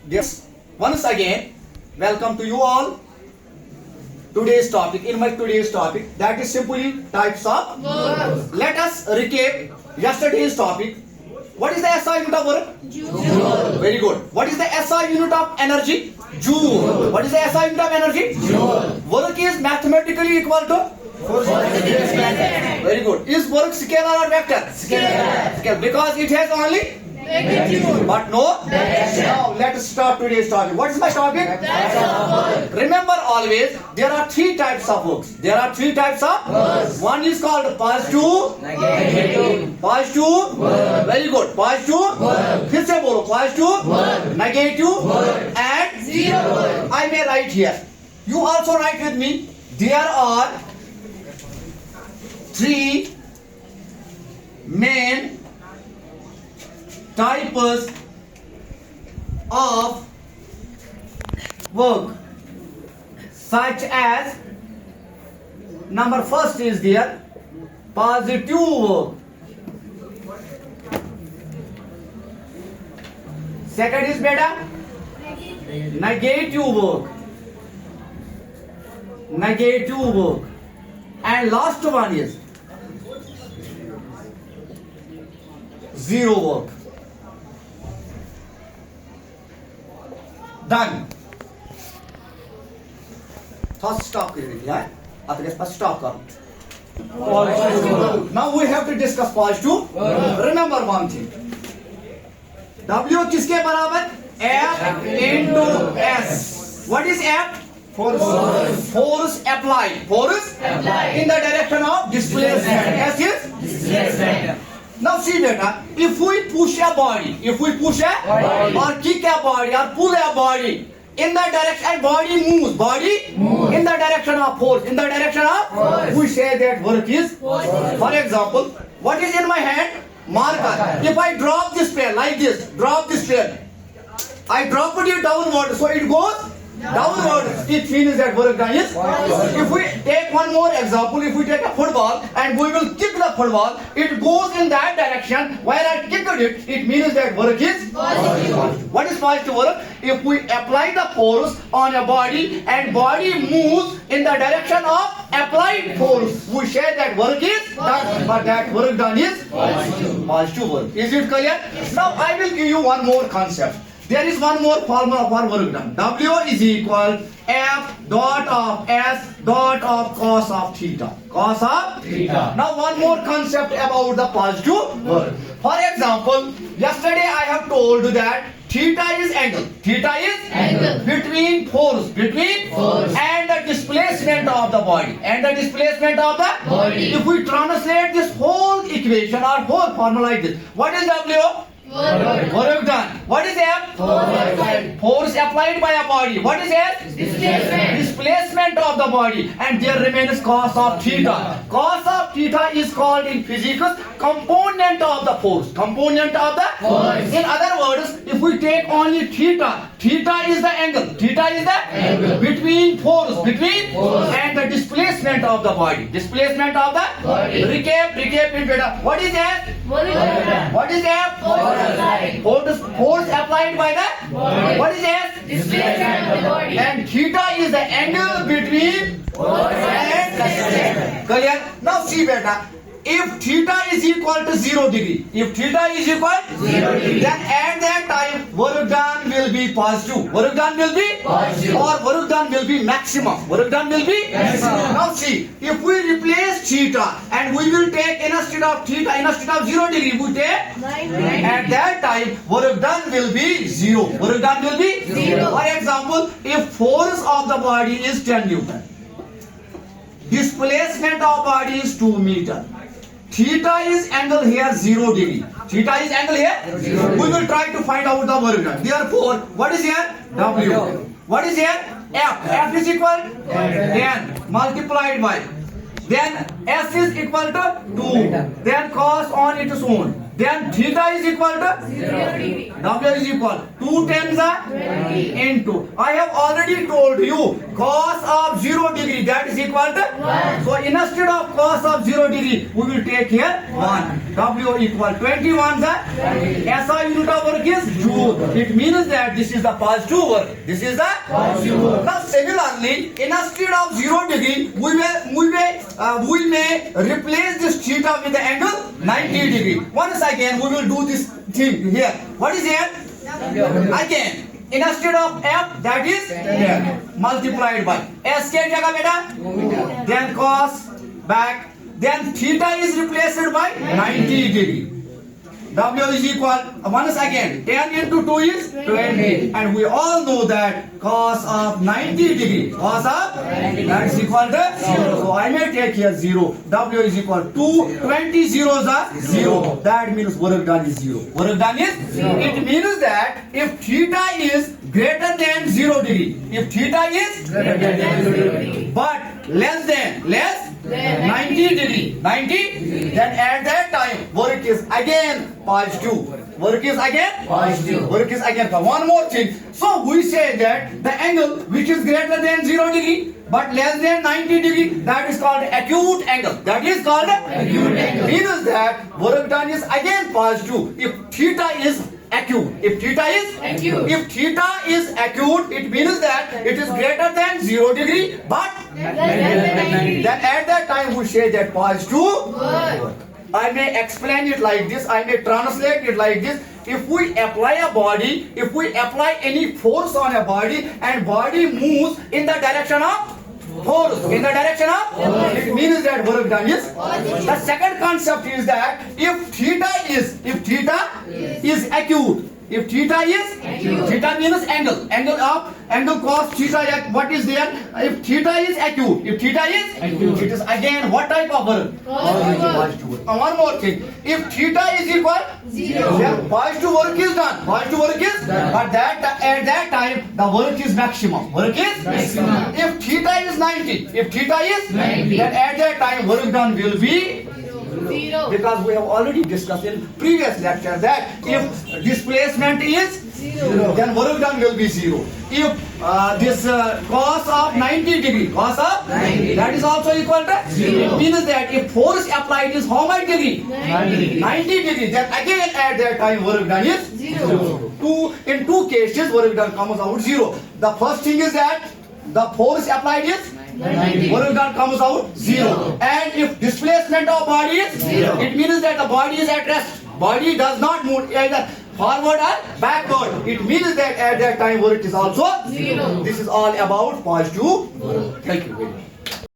Yes, once again, welcome to you all. Today's topic, that is simply types of work. Let us recap yesterday's topic. What is the SI unit of work? Joule. Very good. What is the SI unit of energy? Joule. What is the SI unit of energy? Joule. Work is mathematically equal to? Very good. Is work scalar or vector? Scalar. Because it has only magnitude, but no direction. Now let us start today's topic. What is my topic? Remember always, there are three types of works. One is called positive, positive, very good, positive, फिर से बोलो, positive, negative, and zero. I may write here. You also write with me. There are three main types of work, such as number first is there positive work, second is beta negative work, and last one is zero work. Done. First stop here. First stop. Now we have to discuss positive. Remember one thing. W किसके बराबर? F into S. What is F? Force applied. In the direction of displacement. S is displacement. Now see beta, if we push a body, or kick a body or pull a body in the direction, and body moves in the direction of force, we say that work is force. For example, what is in my hand? Marker. If I drop this pen like this, I drop it downward, so it goes downward. It means that work done is. If we take one more example, if we take a football and we will kick the football, it goes in that direction where I kicked it. It means that work is positive. What is positive work? If we apply the force on a body and body moves in the direction of applied force, we say that work is done. But that work done is positive work. Is it clear? Now I will give you one more concept. There is one more formula for work done. W is equal F dot of S dot of cos of theta. Now one more concept about the positive work. For example, yesterday I have told you that theta is angle. Between force and the displacement of the body. If we translate this whole equation or whole formula like this, what is W? Work done. What is F? Force applied by a body. What is S? Displacement of the body. And there remains cos of theta. Cos of theta is called in physics component of the force. In other words, if we take only theta is the angle. Between force and the displacement of the body. Recap in beta. What is S? What is F? Force applied by the body. What is S? Displacement of the body. And theta is the angle between force and displacement. Clear? Now see beta. If theta is equal to 0 degree, then at that time work done will be positive. Or work done will be maximum. Now see, if we replace theta and we will take instead of 0 degree, we take at that time work done will be 0. For example, if force of the body is 10 Newton, displacement of body is 2 meter. Theta is angle here 0 degree. We will try to find out the work done. Therefore, what is here? W. What is here? F. F is equal to 10 multiplied by. Then S is equal to 2. Then cos on its own. Then theta is equal to 0 degree. W is equal 2 times 20 into. I have already told you cos of 0 degree, that is equal to 1. So instead of cos of 0 degree, we will take here 1. W equal 21. SI unit of work is joule. acute. It means that this is the positive work. This is the positive work. Now similarly, instead of 0 degree, we may replace this theta with the angle 90 degree. Once again, we will do this thing here. What is here? Again, instead of f, that is 10 multiplied by s के जगह बेटा, then cos back, then theta is replaced by 90 degree. W is equal, once again, 10 into 2 is 20. And we all know that cos of 90 degree, cos of that is equal to 0. So I may take here 0. W is equal to 20 zeros are 0. That means work done is 0. Work done is 0. It means that if theta is greater than 0 degree, if theta is greater than 0 degree, but less than 90 degree, 90, then at that time work is again positive. Work is again positive. Work is again. One more thing. So we say that the angle which is greater than 0 degree but less than 90 degree, that is called acute angle. That is called acute angle. Means that work done is again positive if theta is acute. If theta is acute. If theta is acute, it means that it is greater than 0 degree but then at that time we say that positive. I may explain it like this, I may translate it like this. If we apply a body, if we apply any force on a body and body moves in the direction of force, in the direction of, it means that work done is. The second concept is that if theta is acute, if theta is acute, theta means angle cos theta, what is there? If theta is acute, it is again what type of work? Positive work. One more thing, if theta is equal 0, then positive work is done. Positive work is done. But at that time the work is maximum. Work is maximum. If theta is 90, then at that time work done will be 0. Because we have already discussed in previous lecture that if displacement is 0, then work done will be 0. If this cos of 90 degree, that is also equal to 0. It means that if force applied is how much degree? 90 degree. Then again at that time work done is 0. In two cases work done comes out 0. The first thing is that the force applied is 90. Work done comes out 0. And if displacement of body is 0, it means that the body is at rest. Body does not move either forward or backward. It means that at that time work is also 0. This is all about positive. Thank you very much.